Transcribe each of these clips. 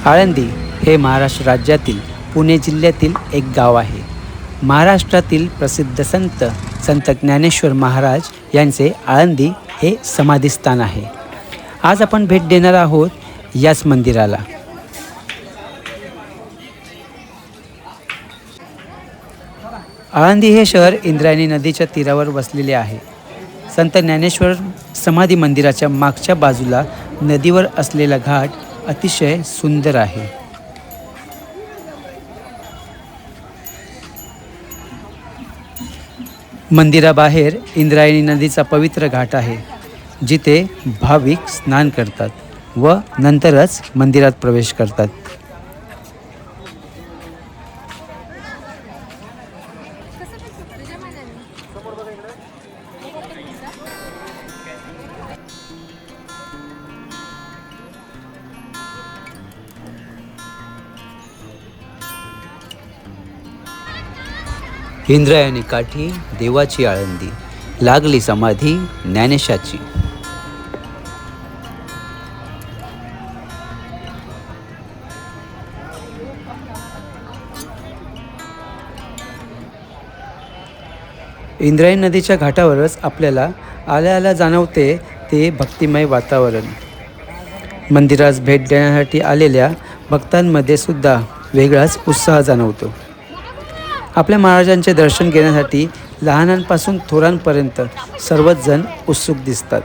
आळंदी हे महाराष्ट्र राज्यातील पुणे जिल्ह्यातील एक गाव आहे. महाराष्ट्रातील प्रसिद्ध संत ज्ञानेश्वर महाराज यांचे आळंदी हे समाधीस्थान आहे. आज आपण भेट देणार आहोत याच मंदिराला. आळंदी हे शहर इंद्रायणी नदीच्या तीरावर वसलेले आहे. संत ज्ञानेश्वर समाधी मंदिराच्या मागच्या बाजूला नदीवर असलेला घाट अतिशय सुंदर आहे. मंदिराबाहेर इंद्रायणी नदीचा पवित्र घाट आहे, जिथे भाविक स्नान करतात व नंतरच मंदिरात प्रवेश करतात. इंद्रायणी काठी देवाची आळंदी, लागली समाधी ज्ञानेशाची. इंद्रायणी नदीच्या घाटावरच आपल्याला आल्या जाणवते ते भक्तिमय वातावरण. मंदिरास भेट देण्यासाठी आलेल्या भक्तांमध्ये सुद्धा वेगळाच उत्साह जाणवतो. आपल्या महाराजांचे दर्शन घेण्यासाठी लहानांपासून थोरांपर्यंत सर्वच जण उत्सुक दिसतात.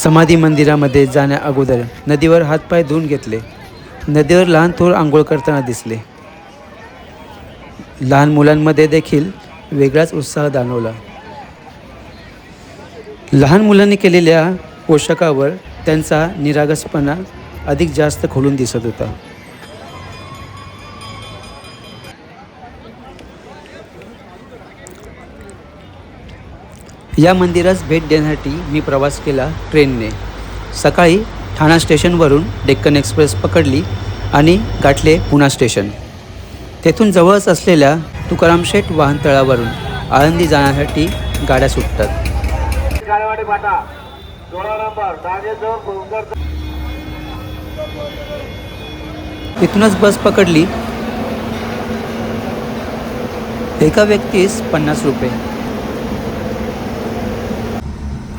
समाधी मंदिरामध्ये जाण्या अगोदर नदीवर हातपाय धुवून घेतले. नदीवर लहान थोर आंघोळ करताना दिसले. लहान मुलांमध्ये देखील वेगळाच उत्साह जाणवला. लहान मुलांनी केलेल्या पोशाखावर त्यांचा निरागसपणा अधिक जास्त खोलून दिसत होता. या मंदिरास भेट देण्यासाठी मी प्रवास केला ट्रेनने. सकाळी ठाणा स्टेशनवरून डेक्कन एक्सप्रेस पकडली आणि गाठले पुणा स्टेशन. तेथून जवळच असलेल्या तुकाराम शेठ वाहनतळावरून आळंदी जाण्यासाठी गाड्या सुटतात. इथूनच बस पकडली. एका व्यक्तीस 50 रुपये.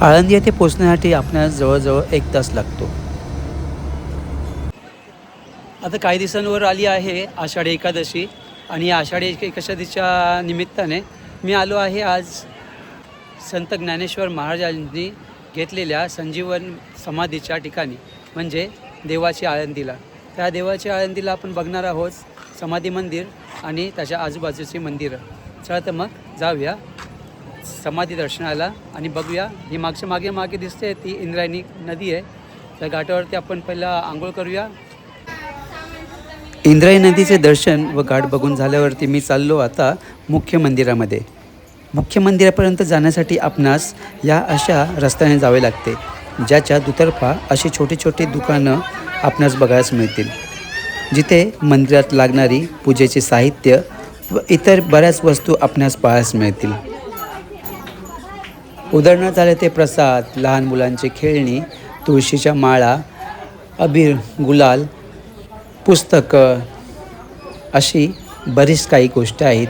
आळंदी येथे पोचण्यासाठी आपणास जवळजवळ 1 तास लागतो. आता काही दिवसांवर आली आहे आषाढी एकादशी आणि आषाढी एकादशीच्या निमित्ताने मी आलो आहे आज संत ज्ञानेश्वर महाराजांनी घेतलेल्या संजीवन समाधीच्या ठिकाणी, म्हणजे देवाची आळंदीला. त्या देवाच्या आळंदीला आपण बघणार आहोत समाधी मंदिर आणि त्याच्या आजूबाजूची मंदिरं. चला तर मग जाऊया समाधी दर्शनाला आणि बघूया. ही मागे दिसते ती इंद्रायणी नदी आहे. त्या घाटावरती आपण पहिला आंघोळ करूया. इंद्रायणी नदीचे दर्शन व घाट बघून झाल्यावरती मी चाललो आता मुख्य मंदिरामध्ये. मुख्य मंदिरापर्यंत जाण्यासाठी आपणास या अशा रस्त्याने जावे लागते, ज्याच्या दुतर्फा अशी छोटी छोटी दुकानं आपणास बघायला मिळतील, जिथे मंदिरात लागणारी पूजेचे साहित्य व इतर बऱ्याच वस्तू आपणास पाहायला मिळतील. उदाहरणार्थ झाले ते प्रसाद, लहान मुलांची खेळणी, तुळशीच्या माळा, अबीर, गुलाल, पुस्तकं, अशी बरीच काही गोष्टी आहेत.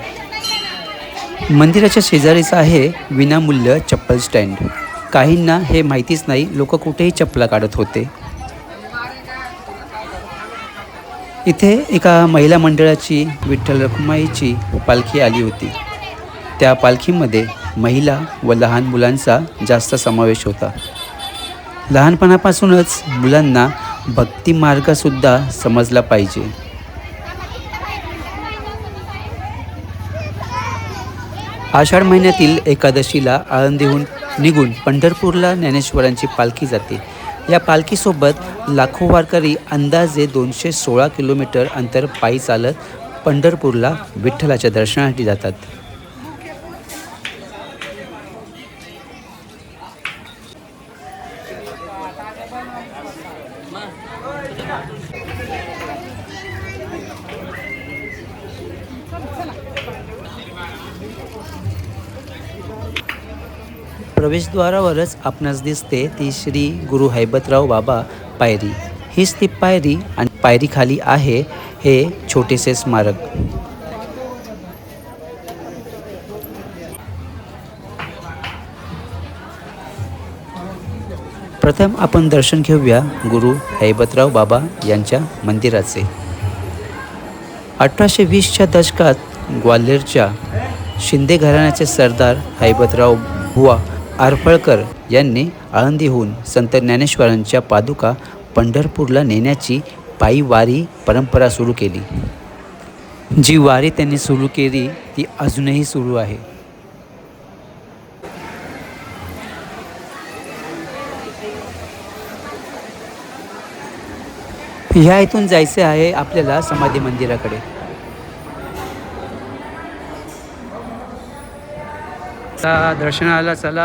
मंदिराच्या शेजारीच आहे विनामूल्य चप्पल स्टँड. काहींना हे माहितीच नाही, लोक कुठेही चप्पला काढत होते. इथे एका महिला मंडळाची विठ्ठल रखुमाईची पालखी आली होती. त्या पालखीमध्ये महिला व लहान मुलांचा जास्त समावेश होता. लहानपणापासूनच मुलांना भक्ती मार्गसुद्धा समजला पाहिजे. आषाढ महिन्यातील एकादशीला आळंदीहून निघून पंढरपूरला ज्ञानेश्वरांची पालखी जाते. या पालखीसोबत लाखो वारकरी अंदाजे 216 किलोमीटर अंतर पायी चालत पंढरपूरला विठ्ठलाच्या दर्शनासाठी जातात. प्रवेशद्वारावरच आपणास दिसते ती श्री गुरु हैबतराव बाबा पायरी. हीच ती पायरी आणि पायरीखाली आहे हे छोटेसे स्मारक. प्रथम आपण दर्शन घेऊया गुरु हैबतराव बाबा यांच्या मंदिराचे. 1820च्या दशकात ग्वाल्हेरच्या शिंदे घराण्याचे सरदार हैबतराव बुवा आरफळकर यांनी आळंदीहून संत ज्ञानेश्वरांच्या पादुका पंढरपूरला नेण्याची पायी वारी परंपरा सुरू केली. जी वारी त्यांनी सुरू केली ती अजूनही सुरू आहे. ह्या इथून जायचे आहे आपल्याला समाधी मंदिराकडे. दर्शनाला चला.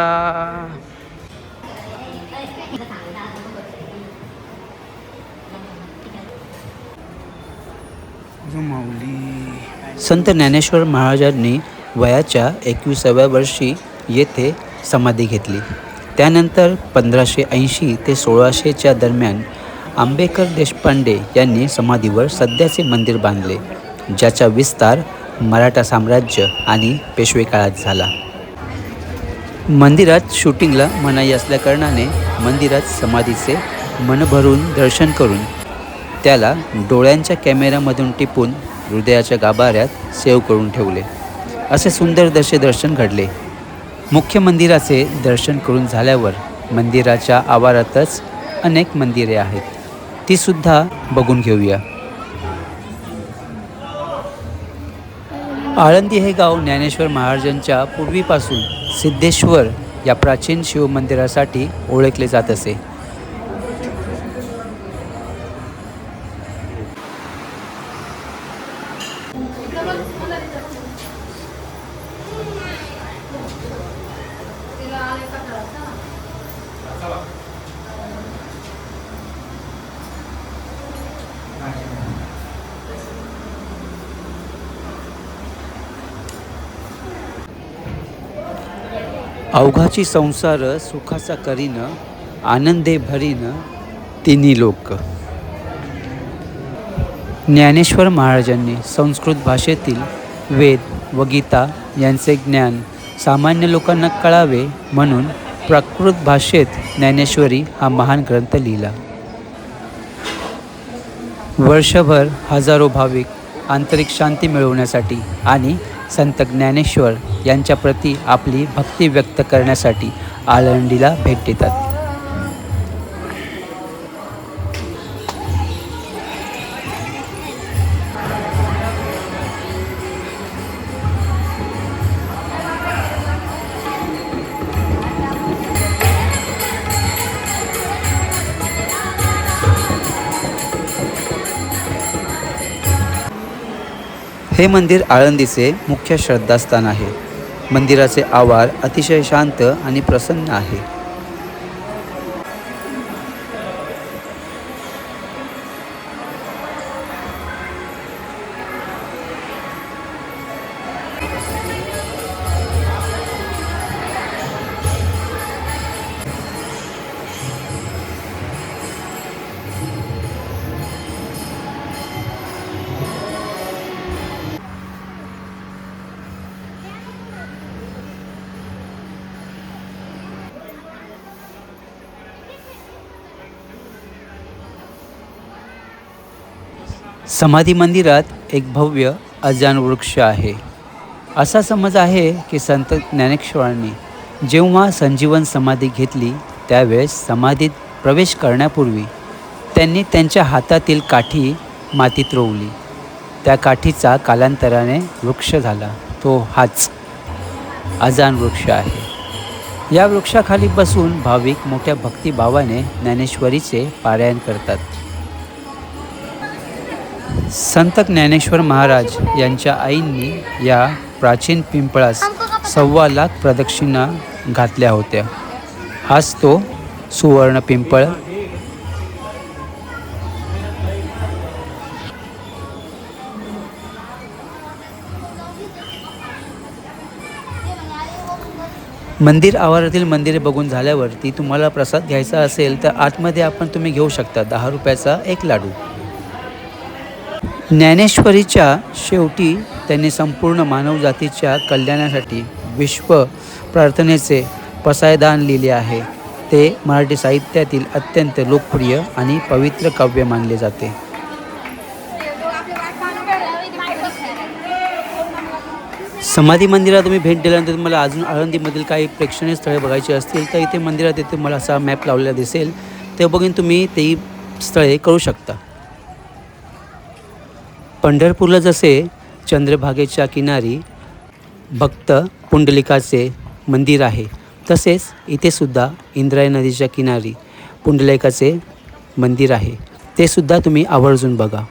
संत ज्ञानेश्वर महाराजांनी वयाच्या 21व्या वर्षी येथे समाधी घेतली. त्यानंतर 1580 ते 1600च्या दरम्यान आंबेकर देशपांडे यांनी समाधीवर सध्याचे मंदिर बांधले, ज्याचा विस्तार मराठा साम्राज्य आणि पेशवे काळात झाला. मंदिरात शूटिंगला मनाई असल्याकारणाने मंदिरात समाधीचे मन भरून दर्शन करून त्याला डोळ्यांच्या कॅमेऱ्यामधून टिपून हृदयाच्या गाभाऱ्यात सेव्ह करून ठेवले. असे सुंदर दर्शन घडले. मुख्य मंदिराचे दर्शन करून झाल्यावर मंदिराच्या आवारातच अनेक मंदिरे आहेत, ती सुद्धा बघून घेऊया. आळंदी हे गाव ज्ञानेश्वर महाराजांच्या पूर्वीपासून सिद्धेश्वर या प्राचीन शिवमंदिरासाठी ओळखले जात असे. अवघाची संसार सुखाचा करीन, आनंदे भरीन तिन्ही लोक. ज्ञानेश्वर महाराजांनी संस्कृत भाषेतील वेद व गीता यांचे ज्ञान सामान्य लोकांना कळावे म्हणून प्राकृत भाषेत ज्ञानेश्वरी हा महान ग्रंथ लिहिला. वर्षभर हजारो भाविक आंतरिक शांती मिळवण्यासाठी आणि संत ज्ञानेश्वर यांच्या प्रती आपली भक्ती व्यक्त करण्यासाठी आळंदीला भेट देतात. हे मंदिर आळंदीचे मुख्य श्रद्धास्थान आहे. मंदिराचे आवार अतिशय शांत आणि प्रसन्न आहे. समाधी मंदिरात एक भव्य अजान वृक्ष आहे. असा समज आहे की संत ज्ञानेश्वरांनी जेव्हा संजीवन समाधी घेतली त्यावेळेस समाधीत प्रवेश करण्यापूर्वी त्यांनी त्यांच्या हातातील काठी मातीत रोवली. त्या काठीचा कालांतराने वृक्ष झाला. तो हाच अजान वृक्ष आहे. या वृक्षाखाली बसून भाविक मोठ्या भक्तिभावाने ज्ञानेश्वरीचे पारायण करतात. संत ज्ञानेश्वर महाराज यांच्या आईंनी या प्राचीन पिंपळास 1.25 लाख प्रदक्षिणा घातल्या होत्या. हाच तो सुवर्ण पिंपळ. मंदिर आवारातील मंदिरे बघून झाल्यावरती तुम्हाला प्रसाद घ्यायचा असेल तर आतमध्ये तुम्ही घेऊ शकता 10 रुपयाचा एक लाडू. ज्ञानेश्वरीच्या शेवटी त्यांनी संपूर्ण मानवजातीच्या कल्याणासाठी विश्व प्रार्थनेचे पसायदान लिहिले आहे. ते मराठी साहित्यातील अत्यंत लोकप्रिय आणि पवित्र काव्य मानले जाते. समाधी मंदिरात तुम्ही भेट दिल्यानंतर तुम्हाला अजून आळंदीमधील काही प्रेक्षणीय स्थळे बघायची असतील तर इथे मंदिरात येथे मला असा मॅप लावलेला दिसेल. ते बघून तुम्ही तेही स्थळे करू शकता. पंढरपूरला जसे चंद्रभागेच्या किनारी भक्त पुंडलिकाचे मंदिर आहे, तसेच इथे सुद्धा इंद्रायणी नदीच्या किनारी पुंडलिकाचे मंदिर आहे. ते सुद्धा तुम्ही आवर्जून बघा.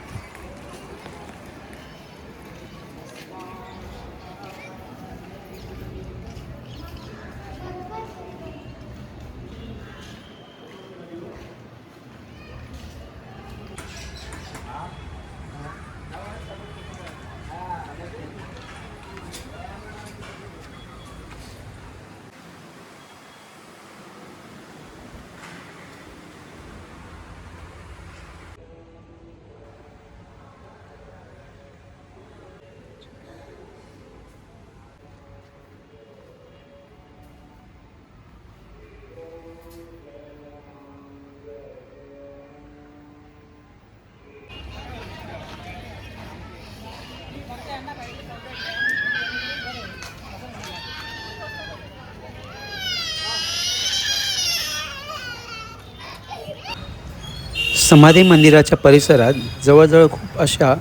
समाधी मंदिराच्या परिसरात जवळजवळ खूप अशा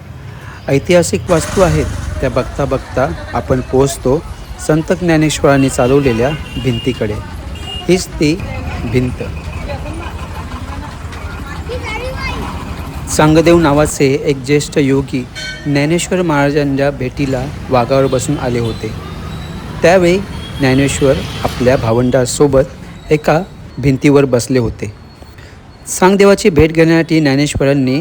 ऐतिहासिक वास्तू आहेत. त्या बघता बघता आपण पोहोचतो संत ज्ञानेश्वरांनी चालवलेल्या भिंतीकडे. हीच ती भिंत. चांगदेव नावाचे एक ज्येष्ठ योगी ज्ञानेश्वर महाराजांच्या भेटीला वाघावर बसून आले होते. त्यावेळी ज्ञानेश्वर आपल्या भावंडासोबत एका भिंतीवर बसले होते. चांगदेवाची भेट घेण्यासाठी ज्ञानेश्वरांनी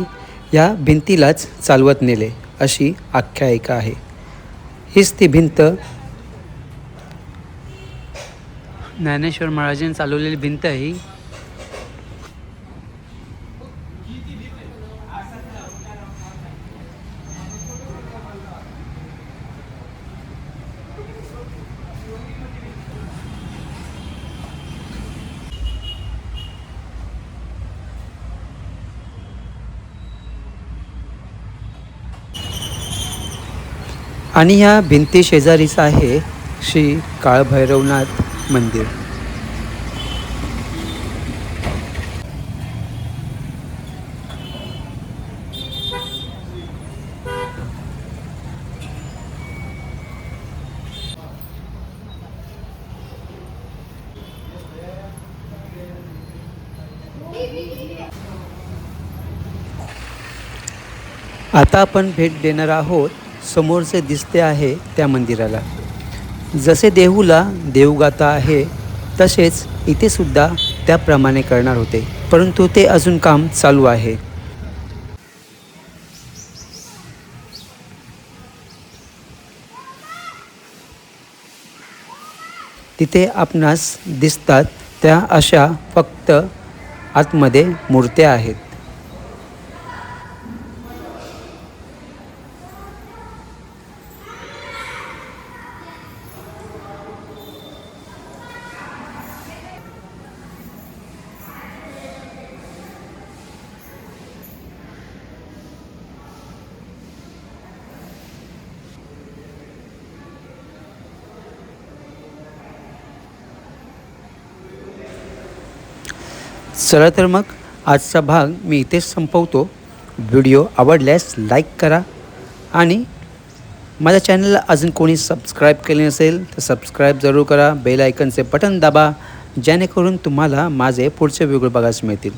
या भिंतीलाच चालवत नेले अशी आख्यायिका आहे. हीच ती भिंत. ज्ञानेश्वर महाराजांनी चालवलेली भिंत ही. आणि ह्या भिंती शेजारीच आहे श्री काळभैरवनाथ मंदिर. आता आपण भेट देणार आहोत समोरचे दिसते आहे त्या मंदिराला. जसे देहूला देवगाथा आहे तसेच इथे सुद्धा त्याप्रमाणे करणार होते, परंतु ते अजून काम चालू आहे. तिथे आपणास दिसतात त्या अशा फक्त आतमध्ये मूर्त्या आहेत. चला तर मग आजचा भाग मी इथेच संपवतो. व्हिडिओ आवडल्यास लाईक करा आणि माझ्या चॅनलला अजून कोणी सबस्क्राईब केले नसेल तर सबस्क्राईब जरूर करा. बेल आयकनचे बटन दाबा जेणेकरून तुम्हाला माझे पुढचे व्हिडिओ बघायला मिळतील.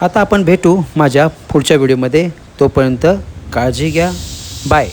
आता आपण भेटू माझ्या पुढच्या व्हिडिओमध्ये. तोपर्यंत काळजी घ्या. बाय.